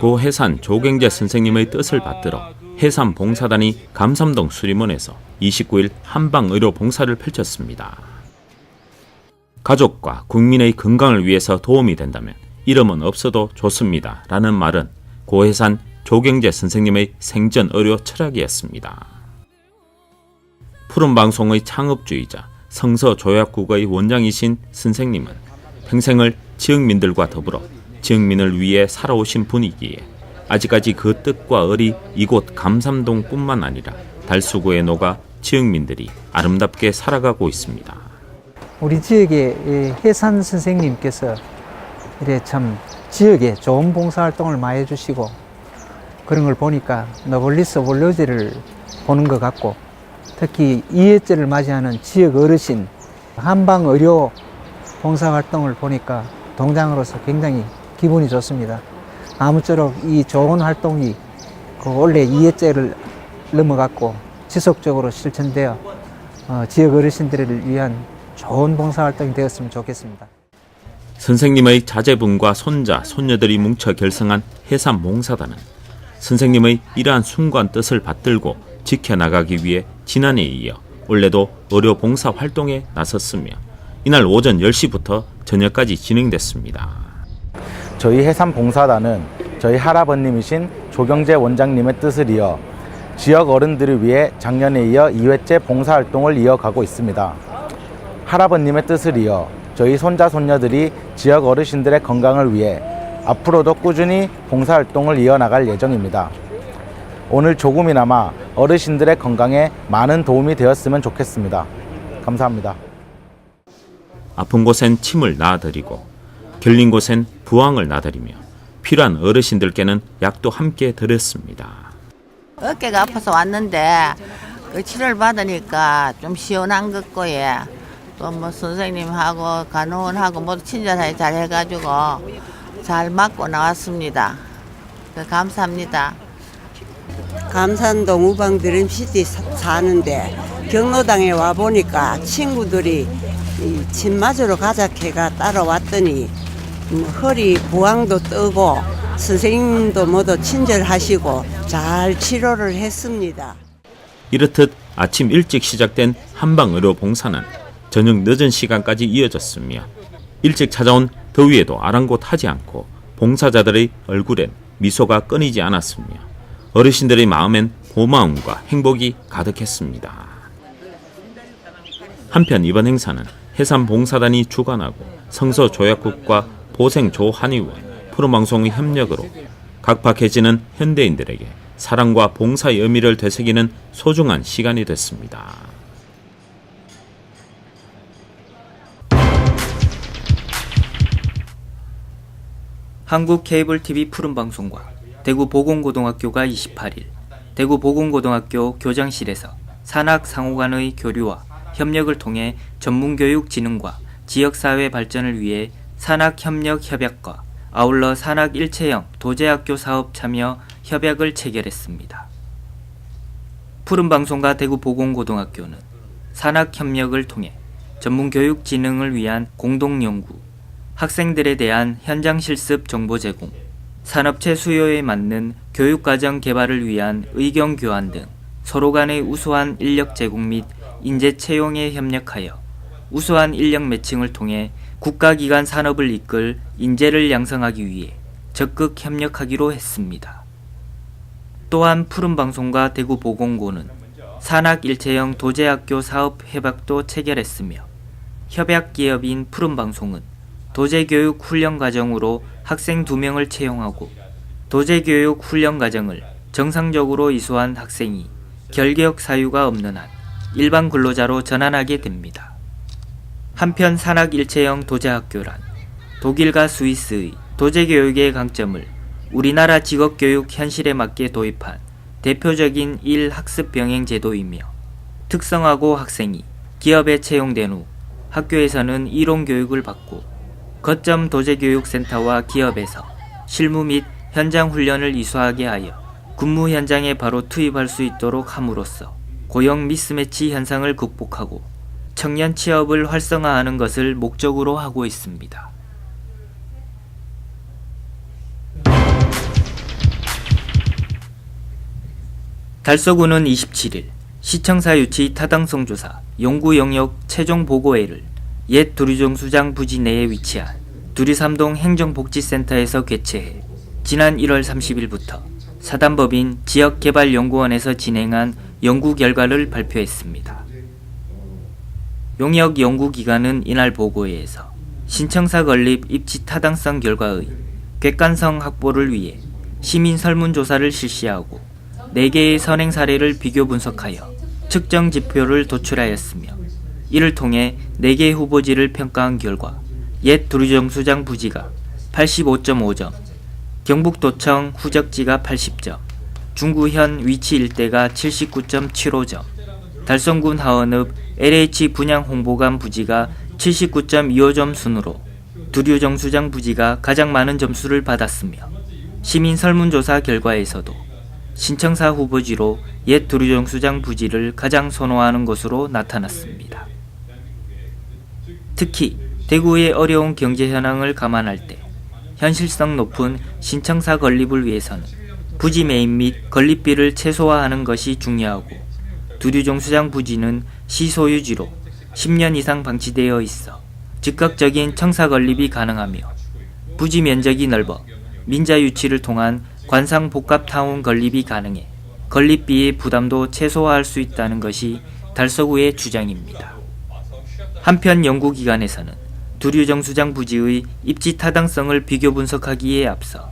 고 해산 조경재 선생님의 뜻을 받들어 해산봉사단이 감삼동 수림원에서 29일 한방의료 봉사를 펼쳤습니다. 가족과 국민의 건강을 위해서 도움이 된다면 이름은 없어도 좋습니다. 라는 말은 고해산 조경재 선생님의 생전 의료 철학이었습니다. 푸른방송의 창업주이자 성서조약국의 원장이신 선생님은 평생을 지역민들과 더불어 지역민을 위해 살아오신 분이기에 아직까지 그 뜻과 을이 이곳 감삼동뿐만 아니라 달수구에 녹아 지역민들이 아름답게 살아가고 있습니다. 우리 지역의 해산 선생님께서 이래 참 지역에 좋은 봉사활동을 많이 해주시고 그런 걸 보니까 너블리스 원로제를 보는 것 같고 특히 2회째를 맞이하는 지역 어르신 한방의료 봉사활동을 보니까 동장으로서 굉장히 기분이 좋습니다. 아무쪼록 이 좋은 활동이 원래 2회째를 넘어갔고 지속적으로 실천되어 지역 어르신들을 위한 좋은 봉사활동이 되었으면 좋겠습니다. 선생님의 자제분과 손자, 손녀들이 뭉쳐 결성한 해산봉사단은 선생님의 이러한 숭고한 뜻을 받들고 지켜나가기 위해 지난해에 이어 올해도 의료봉사 활동에 나섰으며 이날 오전 10시부터 저녁까지 진행됐습니다. 저희 해산봉사단은 저희 할아버님이신 조경재 원장님의 뜻을 이어 지역 어른들을 위해 작년에 이어 2회째 봉사활동을 이어가고 있습니다. 할아버님의 뜻을 이어 저희 손자 손녀들이 지역 어르신들의 건강을 위해 앞으로도 꾸준히 봉사활동을 이어나갈 예정입니다. 오늘 조금이나마 어르신들의 건강에 많은 도움이 되었으면 좋겠습니다. 감사합니다. 아픈 곳엔 침을 놔드리고 결린 곳엔 부항을 놔드리며 필요한 어르신들께는 약도 함께 드렸습니다. 어깨가 아파서 왔는데 그 치료를 받으니까 좀 시원한 것 거에 또 뭐 선생님하고 간호원하고 모두 친절하게 잘 해가지고 잘 맞고 나왔습니다. 감사합니다. 감산동 우방드림시티 사는데 경로당에 와보니까 친구들이 침 맞으러 가자 해가 따라왔더니 허리 부항도 뜨고 선생님도 모두 친절하시고 잘 치료를 했습니다. 이렇듯 아침 일찍 시작된 한방의료봉사는 저녁 늦은 시간까지 이어졌으며 일찍 찾아온 더위에도 아랑곳하지 않고 봉사자들의 얼굴엔 미소가 끊이지 않았으며 어르신들의 마음엔 고마움과 행복이 가득했습니다. 한편 이번 행사는 해산봉사단이 주관하고 성서조약국과 보생조한의원, 푸른방송의 협력으로 각박해지는 현대인들에게 사랑과 봉사의 의미를 되새기는 소중한 시간이 됐습니다. 한국 케이블 TV 푸른방송과 대구보건고등학교가 28일 대구보건고등학교 교장실에서 산학상호간의 교류와 협력을 통해 전문교육 진흥과 지역사회 발전을 위해 산학협력협약과 아울러 산학일체형 도제학교 사업 참여 협약을 체결했습니다. 푸른방송과 대구보건고등학교는 산학협력을 통해 전문교육 진흥을 위한 공동연구, 학생들에 대한 현장 실습 정보 제공, 산업체 수요에 맞는 교육과정 개발을 위한 의견 교환 등 서로 간의 우수한 인력 제공 및 인재 채용에 협력하여 우수한 인력 매칭을 통해 국가기관 산업을 이끌 인재를 양성하기 위해 적극 협력하기로 했습니다. 또한 푸른방송과 대구보건고는 산학일체형 도제학교 사업 협약도 체결했으며 협약기업인 푸른방송은 도제교육 훈련과정으로 학생 2명을 채용하고 도제교육 훈련과정을 정상적으로 이수한 학생이 결격 사유가 없는 한 일반 근로자로 전환하게 됩니다. 한편 산학일체형 도제학교란 독일과 스위스의 도제교육의 강점을 우리나라 직업교육 현실에 맞게 도입한 대표적인 일학습 병행 제도이며 특성화고 학생이 기업에 채용된 후 학교에서는 이론교육을 받고 거점 도제교육센터와 기업에서 실무 및 현장 훈련을 이수하게 하여 근무 현장에 바로 투입할 수 있도록 함으로써 고용 미스매치 현상을 극복하고 청년 취업을 활성화하는 것을 목적으로 하고 있습니다. 달서구는 27일 시청사 유치 타당성 조사 용구 영역 최종 보고회를 옛 두류정수장 부지 내에 위치한 두류삼동 행정복지센터에서 개최해 지난 1월 30일부터 사단법인 지역개발연구원에서 진행한 연구 결과를 발표했습니다. 용역 연구 기관은 이날 보고회에서 신청사 건립 입지 타당성 결과의 객관성 확보를 위해 시민 설문조사를 실시하고 4개의 선행 사례를 비교 분석하여 측정 지표를 도출하였으며 이를 통해 4개 후보지를 평가한 결과 옛 두류정수장 부지가 85.5점, 경북도청 후적지가 80점, 중구현 위치 일대가 79.75점, 달성군 하원읍 LH 분양 홍보관 부지가 79.25점 순으로 두류정수장 부지가 가장 많은 점수를 받았으며 시민 설문조사 결과에서도 신청사 후보지로 옛 두류정수장 부지를 가장 선호하는 것으로 나타났습니다. 특히 대구의 어려운 경제 현황을 감안할 때 현실성 높은 신청사 건립을 위해서는 부지 매입 및 건립비를 최소화하는 것이 중요하고 두류정수장 부지는 시소유지로 10년 이상 방치되어 있어 즉각적인 청사 건립이 가능하며 부지 면적이 넓어 민자 유치를 통한 관상 복합타운 건립이 가능해 건립비의 부담도 최소화할 수 있다는 것이 달서구의 주장입니다. 한편 연구기관에서는 두류정수장 부지의 입지 타당성을 비교 분석하기에 앞서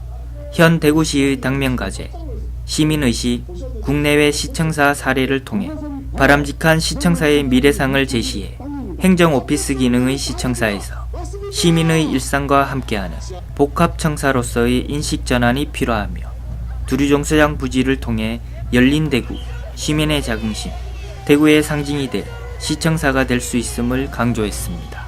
현 대구시의 당면과제, 시민의식, 국내외 시청사 사례를 통해 바람직한 시청사의 미래상을 제시해 행정오피스 기능의 시청사에서 시민의 일상과 함께하는 복합청사로서의 인식 전환이 필요하며 두류정수장 부지를 통해 열린 대구, 시민의 자긍심, 대구의 상징이 될 시청사가 될 수 있음을 강조했습니다.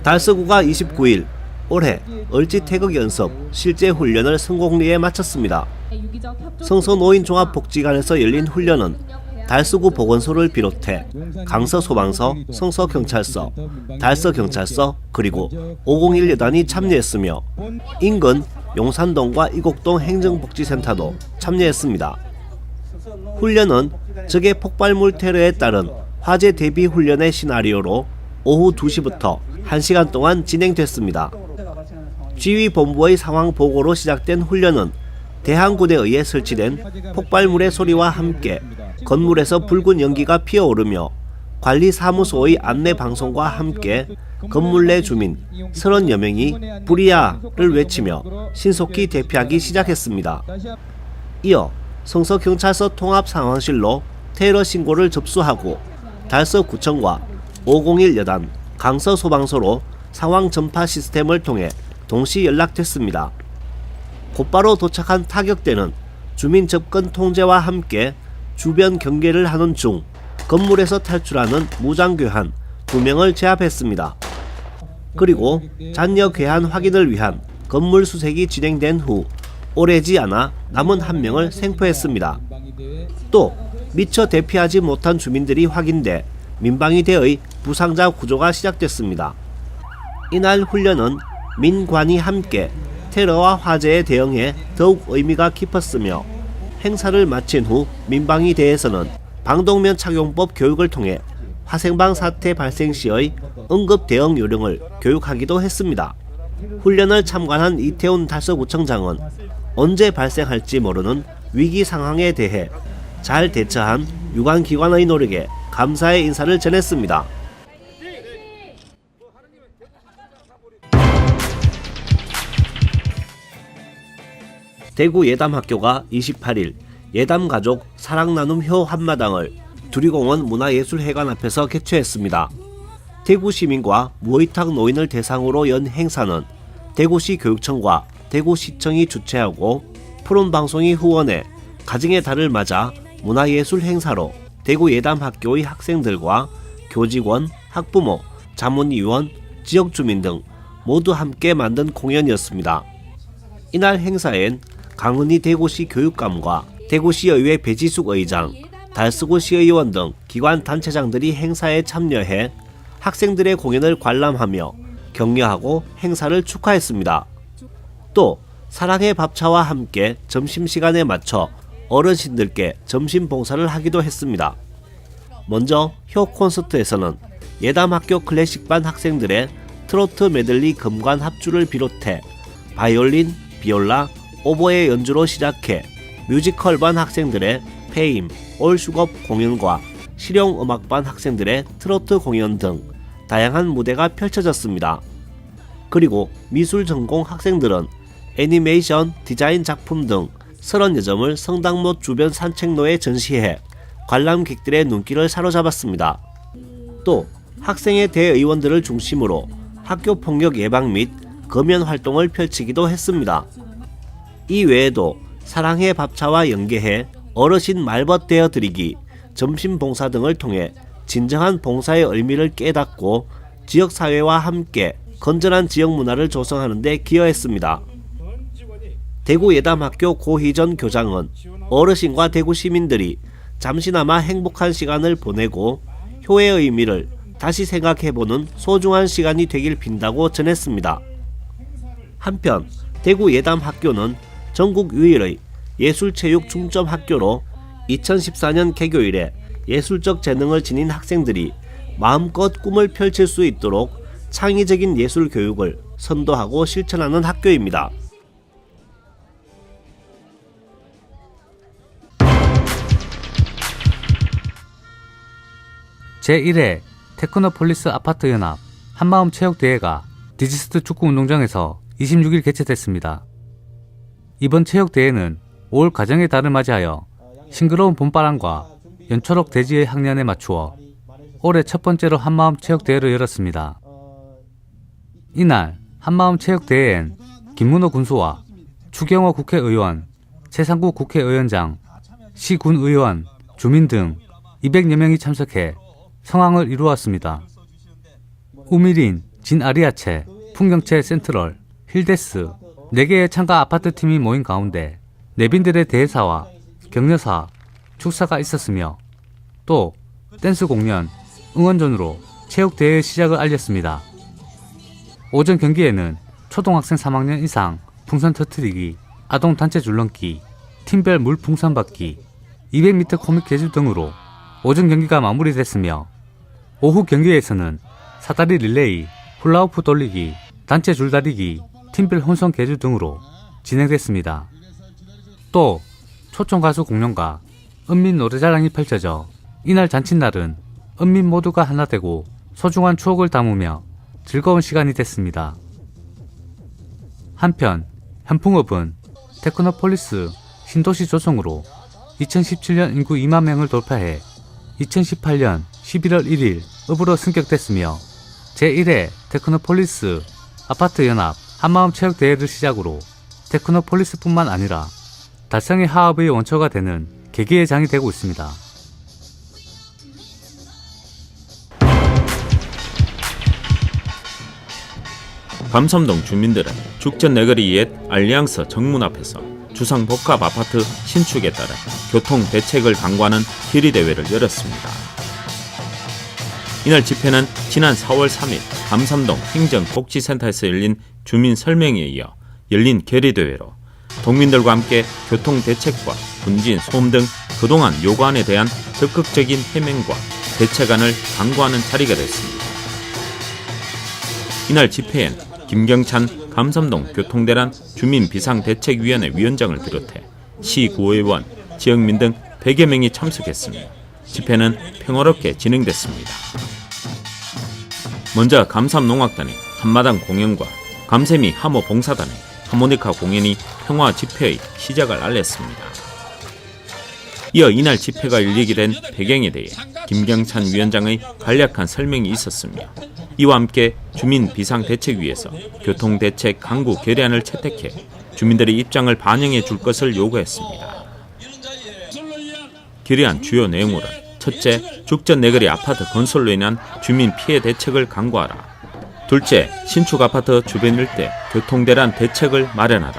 달서구가 29일 올해 을지 태극 연습 실제 훈련을 성공리에 마쳤습니다. 성서노인종합복지관에서 열린 훈련은 달서구 보건소를 비롯해 강서소방서, 성서경찰서, 달서경찰서 그리고 501 여단이 참여했으며 인근 용산동과 이곡동 행정복지센터도 참여했습니다. 훈련은 적의 폭발물 테러에 따른 화재 대비 훈련의 시나리오로 오후 2시부터 1시간 동안 진행됐습니다. 지휘본부의 상황 보고로 시작된 훈련은 대항군에 의해 설치된 폭발물의 소리와 함께 건물에서 붉은 연기가 피어오르며 관리사무소의 안내방송과 함께 건물 내 주민 30여 명이 불이야를 외치며 신속히 대피하기 시작했습니다. 이어 성서경찰서 통합상황실로 테러 신고를 접수하고 달서구청과 501 여단, 강서소방서로 상황 전파 시스템을 통해 동시 연락됐습니다. 곧바로 도착한 타격대는 주민 접근 통제와 함께 주변 경계를 하는 중 건물에서 탈출하는 무장괴한 2명을 제압했습니다. 그리고 잔여 괴한 확인을 위한 건물 수색이 진행된 후 오래지 않아 남은 1명을 생포했습니다. 또 미처 대피하지 못한 주민들이 확인돼 민방위대의 부상자 구조가 시작됐습니다. 이날 훈련은 민관이 함께 테러와 화재에 대응해 더욱 의미가 깊었으며 행사를 마친 후 민방위대에서는 방독면 착용법 교육을 통해 화생방 사태 발생 시의 응급 대응 요령을 교육하기도 했습니다. 훈련을 참관한 이태훈 달서구청장은 언제 발생할지 모르는 위기 상황에 대해 잘 대처한 유관기관의 노력에 감사의 인사를 전했습니다. 대구 예담학교가 28일 예담가족 사랑나눔효 한마당을 두리공원 문화예술회관 앞에서 개최했습니다. 대구 시민과 무의탁 노인을 대상으로 연 행사는 대구시 교육청과 대구시청이 주최하고 푸른방송이 후원해 가정의 달을 맞아 문화예술 행사로 대구 예담학교의 학생들과 교직원, 학부모, 자문위원, 지역주민 등 모두 함께 만든 공연이었습니다. 이날 행사엔 강은희 대구시 교육감과 대구시의회 배지숙 의장, 달서구 시의원 등 기관 단체장들이 행사에 참여해 학생들의 공연을 관람하며 격려하고 행사를 축하했습니다. 또 사랑의 밥차와 함께 점심시간에 맞춰 어르신들께 점심 봉사를 하기도 했습니다. 먼저 효 콘서트에서는 예담학교 클래식반 학생들의 트로트 메들리 금관 합주를 비롯해 바이올린, 비올라, 오보에 연주로 시작해 뮤지컬반 학생들의 페임, 올슈겁 공연과 실용음악반 학생들의 트로트 공연 등 다양한 무대가 펼쳐졌습니다. 그리고 미술 전공 학생들은 애니메이션, 디자인 작품 등 30여 점을 성당못 주변 산책로에 전시해 관람객들의 눈길을 사로잡았습니다. 또 학생회 대의원들을 중심으로 학교 폭력 예방 및 검연 활동을 펼치기도 했습니다. 이 외에도 사랑의 밥차와 연계해 어르신 말벗 되어 드리기, 점심 봉사 등을 통해 진정한 봉사의 의미를 깨닫고 지역사회와 함께 건전한 지역 문화를 조성하는 데 기여했습니다. 대구 예담학교 고희전 교장은 어르신과 대구 시민들이 잠시나마 행복한 시간을 보내고 효의 의미를 다시 생각해보는 소중한 시간이 되길 빈다고 전했습니다. 한편 대구 예담학교는 전국 유일의 예술체육 중점 학교로 2014년 개교 이래 예술적 재능을 지닌 학생들이 마음껏 꿈을 펼칠 수 있도록 창의적인 예술 교육을 선도하고 실천하는 학교입니다. 제1회 테크노폴리스 아파트 연합 한마음 체육대회가 디지스트 축구운동장에서 26일 개최됐습니다. 이번 체육대회는 5월 가정의 달을 맞이하여 싱그러운 봄바람과 연초록 대지의 향연에 맞추어 올해 첫 번째로 한마음 체육대회를 열었습니다. 이날 한마음 체육대회엔 김문호 군수와 추경호 국회의원, 최상구 국회의원장, 시군의원, 주민 등 200여 명이 참석해 성황을 이루었습니다. 우미린, 진아리아체, 풍경채 센트럴, 힐데스 4개의 참가 아파트팀이 모인 가운데 내빈들의 대회사와 격려사, 축사가 있었으며 또 댄스 공연, 응원전으로 체육대회의 시작을 알렸습니다. 오전 경기에는 초등학생 3학년 이상 풍선 터뜨리기, 아동 단체 줄넘기, 팀별 물 풍선 받기, 200m 코믹 개주 등으로 오전 경기가 마무리됐으며 오후 경기에서는 사다리 릴레이, 훌라후프 돌리기, 단체 줄다리기, 팀별 혼성 개주 등으로 진행됐습니다. 또 초청 가수 공연과 은민 노래자랑이 펼쳐져 이날 잔칫날은 은민 모두가 하나 되고 소중한 추억을 담으며 즐거운 시간이 됐습니다. 한편 현풍읍은 테크노폴리스 신도시 조성으로 2017년 인구 2만 명을 돌파해 2018년 11월 1일 읍으로 승격됐으며 제1회 테크노폴리스 아파트 연합 한마음 체육대회를 시작으로 테크노폴리스뿐만 아니라 달성의 화합의 원초가 되는 계기의 장이 되고 있습니다. 감섬동 주민들은 죽전 내거리 옛 알리앙스 정문 앞에서 주상복합 아파트 신축에 따른 교통 대책을 강구하는 결의대회를 열었습니다. 이날 집회는 지난 4월 3일 감섬동 행정복지센터에서 열린 주민 설명회에 이어 열린 결의대회로 동민들과 함께 교통대책과 분진, 소음 등 그동안 요구안에 대한 적극적인 해명과 대책안을 강구하는 자리가 됐습니다. 이날 집회엔 김경찬 감섬동 교통대란 주민비상대책위원회 위원장을 비롯해 시구의원, 지역민 등 100여 명이 참석했으며 집회는 평화롭게 진행됐습니다. 먼저 감삼농악단의 한마당 공연과 감세미 하모봉사단의 하모니카 공연이 평화 집회의 시작을 알렸습니다. 이어 이날 집회가 열리게 된 배경에 대해 김경찬 위원장의 간략한 설명이 있었으며 이와 함께 주민비상대책위에서 교통대책 강구 결의안을 채택해 주민들의 입장을 반영해 줄 것을 요구했습니다. 결의안 주요 내용으로는 첫째, 죽전 내거리 아파트 건설로 인한 주민 피해 대책을 강구하라. 둘째, 신축 아파트 주변 일대 교통대란 대책을 마련하라.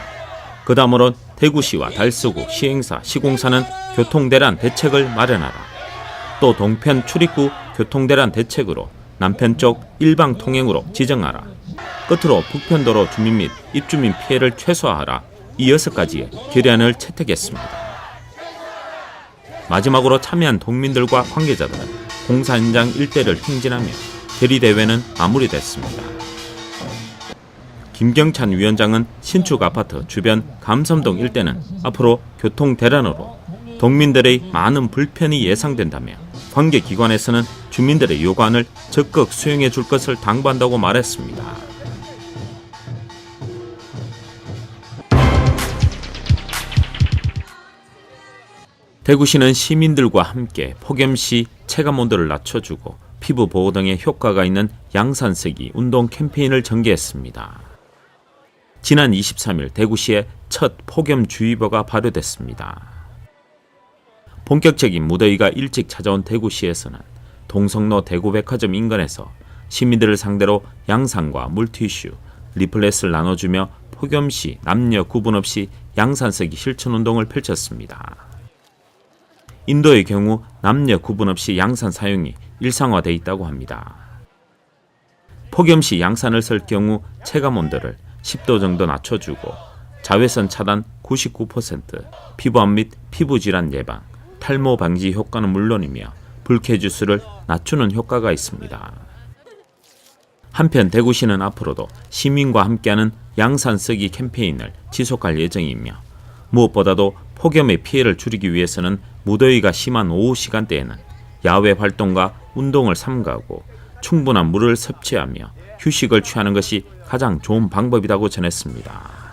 그 다음으로 대구시와 달서구, 시행사, 시공사는 교통대란 대책을 마련하라. 또 동편 출입구 교통대란 대책으로 남편 쪽 일방 통행으로 지정하라. 끝으로 북편도로 주민 및 입주민 피해를 최소화하라 이 6가지의 결의안을 채택했습니다. 마지막으로 참여한 동민들과 관계자들은 공사 현장 일대를 행진하며 결의대회는 마무리됐습니다. 김경찬 위원장은 신축 아파트 주변 감섬동 일대는 앞으로 교통 대란으로 동민들의 많은 불편이 예상된다며 관계기관에서는 주민들의 요구안을 적극 수용해 줄 것을 당부한다고 말했습니다. 대구시는 시민들과 함께 폭염시 체감 온도를 낮춰주고 피부 보호 등의 효과가 있는 양산세기 운동 캠페인을 전개했습니다. 지난 23일 대구시에 첫 폭염주의보가 발효됐습니다. 본격적인 무더위가 일찍 찾아온 대구시에서는 동성로 대구백화점 인근에서 시민들을 상대로 양산과 물티슈, 리플렛을 나눠주며 폭염시 남녀 구분 없이 양산세기 실천운동을 펼쳤습니다. 인도의 경우 남녀 구분 없이 양산 사용이 일상화되어 있다고 합니다. 폭염시 양산을 쓸 경우 체감온도를 10도 정도 낮춰주고 자외선 차단 99%, 피부암 및 피부질환 예방, 탈모 방지 효과는 물론이며 불쾌지수를 낮추는 효과가 있습니다. 한편 대구시는 앞으로도 시민과 함께하는 양산 쓰기 캠페인을 지속할 예정이며 무엇보다도 폭염의 피해를 줄이기 위해서는 무더위가 심한 오후 시간대에는 야외 활동과 운동을 삼가하고 충분한 물을 섭취하며 휴식을 취하는 것이 가장 좋은 방법이라고 전했습니다.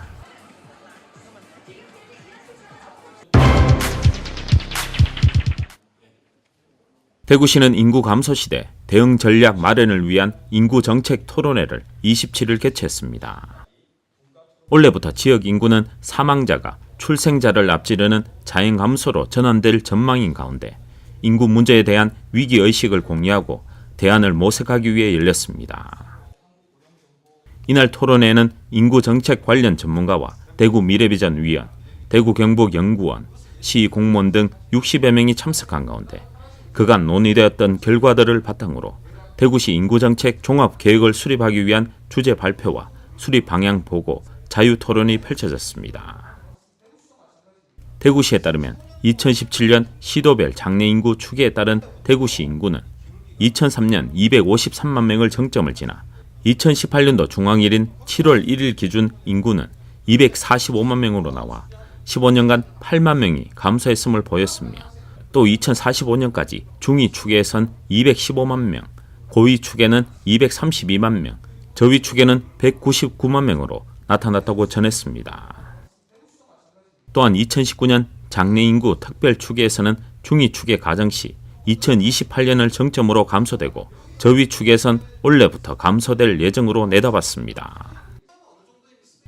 대구시는 인구 감소 시대 대응 전략 마련을 위한 인구 정책 토론회를 27일 개최했습니다. 올해부터 지역 인구는 사망자가 출생자를 앞지르는 자연 감소로 전환될 전망인 가운데 인구 문제에 대한 위기의식을 공유하고 대안을 모색하기 위해 열렸습니다. 이날 토론회에는 인구정책 관련 전문가와 대구 미래비전 위원, 대구 경북연구원, 시 공무원 등 60여 명이 참석한 가운데 그간 논의되었던 결과들을 바탕으로 대구시 인구정책 종합계획을 수립하기 위한 주제 발표와 수립 방향 보고, 자유토론이 펼쳐졌습니다. 대구시에 따르면 2017년 시도별 장래인구 추계에 따른 대구시 인구는 2003년 253만 명을 정점을 지나 2018년도 중앙일인 7월 1일 기준 인구는 245만 명으로 나와 15년간 8만 명이 감소했음을 보였으며 또 2045년까지 중위 축에선 215만 명, 고위 축에는 232만 명, 저위 축에는 199만 명으로 나타났다고 전했습니다. 또한 2019년 장래인구 특별축에서는 중위축의 가정시 2028년을 정점으로 감소되고 저위축에선 올해부터 감소될 예정으로 내다봤습니다.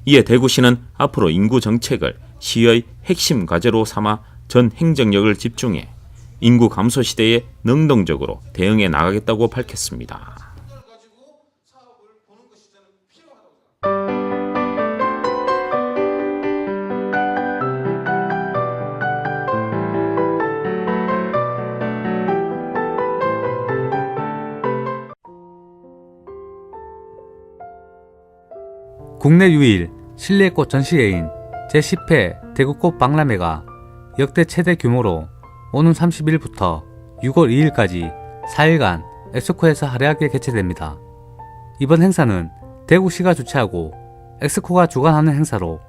이에 대구시는 앞으로 인구 정책을 시의 핵심 과제로 삼아 전 행정력을 집중해 인구 감소 시대에 능동적으로 대응해 나가겠다고 밝혔습니다. 국내 유일 실내꽃 전시회인 제10회 대구꽃 박람회가 역대 최대 규모로 오는 30일부터 6월 2일까지 4일간 엑스코에서 화려하게 개최됩니다. 이번 행사는 대구시가 주최하고 엑스코가 주관하는 행사로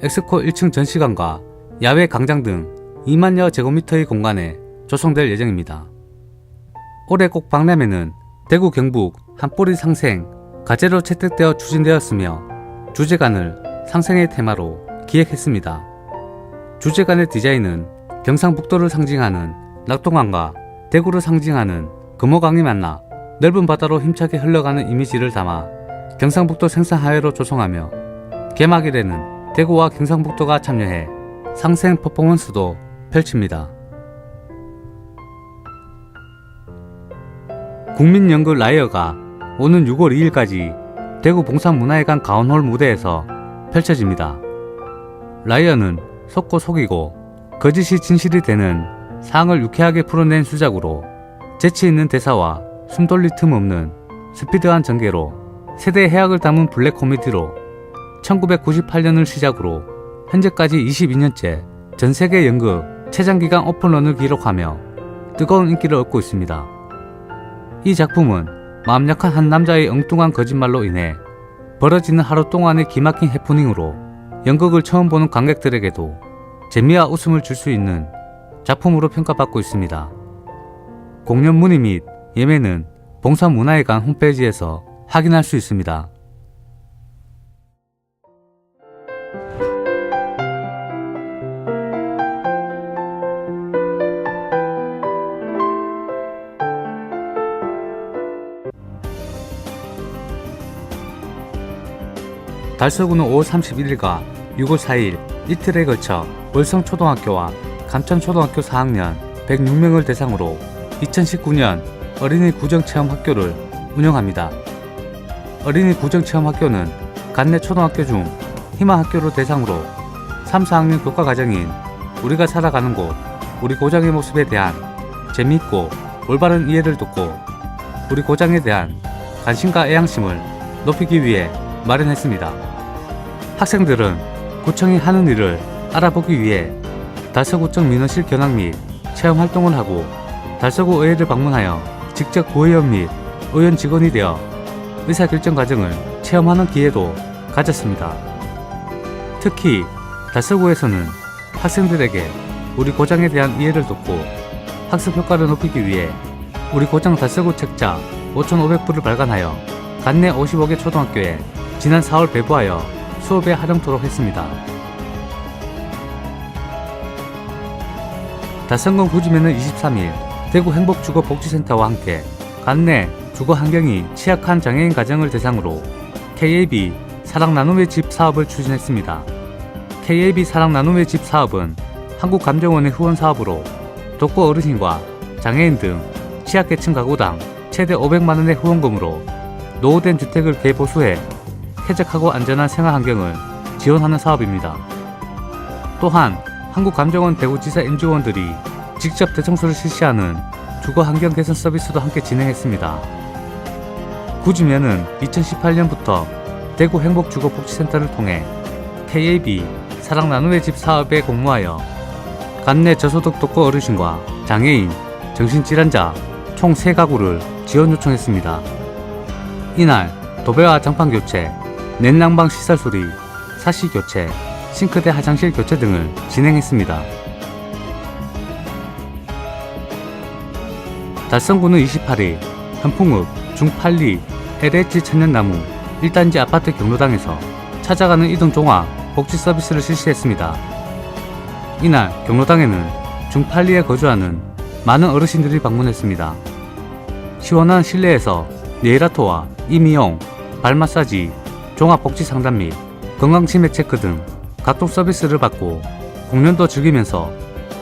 엑스코 1층 전시관과 야외 광장 등 2만여 제곱미터의 공간에 조성될 예정입니다. 올해 꽃 박람회는 대구 경북 한뿌리 상생 과제로 채택되어 추진되었으며 주제관을 상생의 테마로 기획했습니다. 주제관의 디자인은 경상북도를 상징하는 낙동강과 대구를 상징하는 금호강이 만나 넓은 바다로 힘차게 흘러가는 이미지를 담아 경상북도 생산하회로 조성하며 개막일에는 대구와 경상북도가 참여해 상생 퍼포먼스도 펼칩니다. 국민연극 라이어가 오는 6월 2일까지 대구 봉산문화회관 가온홀 무대에서 펼쳐집니다. 라이어는 속고 속이고 거짓이 진실이 되는 상을 유쾌하게 풀어낸 수작으로 재치 있는 대사와 숨 돌릴 틈 없는 스피드한 전개로 세대의 해악을 담은 블랙 코미디로 1998년을 시작으로 현재까지 22년째 전 세계 연극 최장기간 오픈런을 기록하며 뜨거운 인기를 얻고 있습니다. 이 작품은 마음 약한 한 남자의 엉뚱한 거짓말로 인해 벌어지는 하루 동안의 기막힌 해프닝으로 연극을 처음 보는 관객들에게도 재미와 웃음을 줄 수 있는 작품으로 평가받고 있습니다. 공연 문의 및 예매는 봉사문화회관 홈페이지에서 확인할 수 있습니다. 달서구는 5월 31일과 6월 4일 이틀에 걸쳐 월성초등학교와 감천초등학교 4학년 106명을 대상으로 2019년 어린이 구정체험학교를 운영합니다. 어린이 구정체험학교는 관내 초등학교 중 희망학교를 대상으로 3, 4학년 교과과정인 우리가 살아가는 곳, 우리 고장의 모습에 대한 재미있고 올바른 이해를 돕고 우리 고장에 대한 관심과 애향심을 높이기 위해 마련했습니다. 학생들은 구청이 하는 일을 알아보기 위해 달서구청 민원실 견학 및 체험 활동을 하고 달서구 의회를 방문하여 직접 구의원 및 의원 직원이 되어 의사결정 과정을 체험하는 기회도 가졌습니다. 특히 달서구에서는 학생들에게 우리 고장에 대한 이해를 돕고 학습 효과를 높이기 위해 우리 고장 달서구 책자 5,500부를 발간하여 관내 55개 초등학교에 지난 4월 배부하여 수업에 활용토록 했습니다. 달성군 구지면은 23일 대구 행복주거복지센터와 함께 관내 주거 환경이 취약한 장애인 가정을 대상으로 KAB 사랑 나눔의 집 사업을 추진했습니다. KAB 사랑 나눔의 집 사업은 한국감정원의 후원 사업으로 독거 어르신과 장애인 등 취약계층 가구당 최대 500만원의 후원금으로 노후된 주택을 개보수해 쾌적하고 안전한 생활환경을 지원하는 사업입니다. 또한 한국감정원 대구지사 임직원들이 직접 대청소를 실시하는 주거환경 개선 서비스도 함께 진행했습니다. 구지면은 2018년부터 대구 행복주거복지센터를 통해 KAB 사랑 나눔의 집 사업에 공모하여 관내 저소득 독거 어르신과 장애인, 정신질환자 총 3가구를 지원 요청했습니다. 이날 도배와 장판 교체, 냉난방 시설 수리, 사시 교체, 싱크대 화장실 교체 등을 진행했습니다. 달성구는 28일 현풍읍 중8리 LH 천연나무 1단지 아파트 경로당에서 찾아가는 이동 종합 복지 서비스를 실시했습니다. 이날 경로당에는 중8리에 거주하는 많은 어르신들이 방문했습니다. 시원한 실내에서 네일아트와 이미용, 발마사지, 종합복지 상담 및 건강치매 체크 등 각종 서비스를 받고 공연도 즐기면서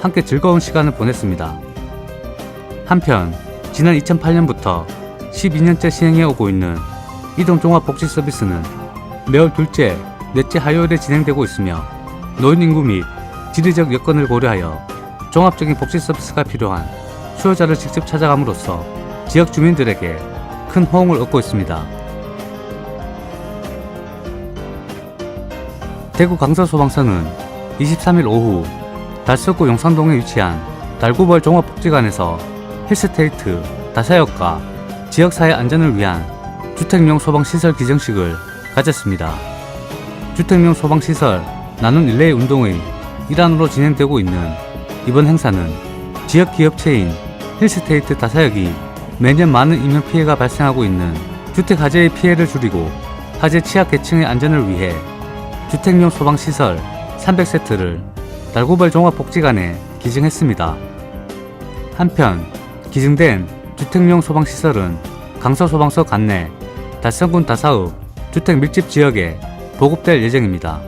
함께 즐거운 시간을 보냈습니다. 한편 지난 2008년부터 12년째 시행해 오고 있는 이동종합복지 서비스는 매월 둘째, 넷째 화요일에 진행되고 있으며 노인 인구 및 지리적 여건을 고려하여 종합적인 복지 서비스가 필요한 수요자를 직접 찾아감으로써 지역 주민들에게 큰 호응을 얻고 있습니다. 대구 강서소방서는 23일 오후 달서구 용산동에 위치한 달구벌 종합복지관에서 힐스테이트 다사역과 지역사회 안전을 위한 주택용 소방시설 기정식을 가졌습니다. 주택용 소방시설 나눔 릴레이 운동의 일환으로 진행되고 있는 이번 행사는 지역 기업체인 힐스테이트 다사역이 매년 많은 인명피해가 발생하고 있는 주택화재의 피해를 줄이고 화재 취약계층의 안전을 위해 주택용 소방시설 300세트를 달구벌 종합복지관에 기증했습니다. 한편 기증된 주택용 소방시설은 강서소방서 관내 달성군 다사읍 주택밀집 지역에 보급될 예정입니다.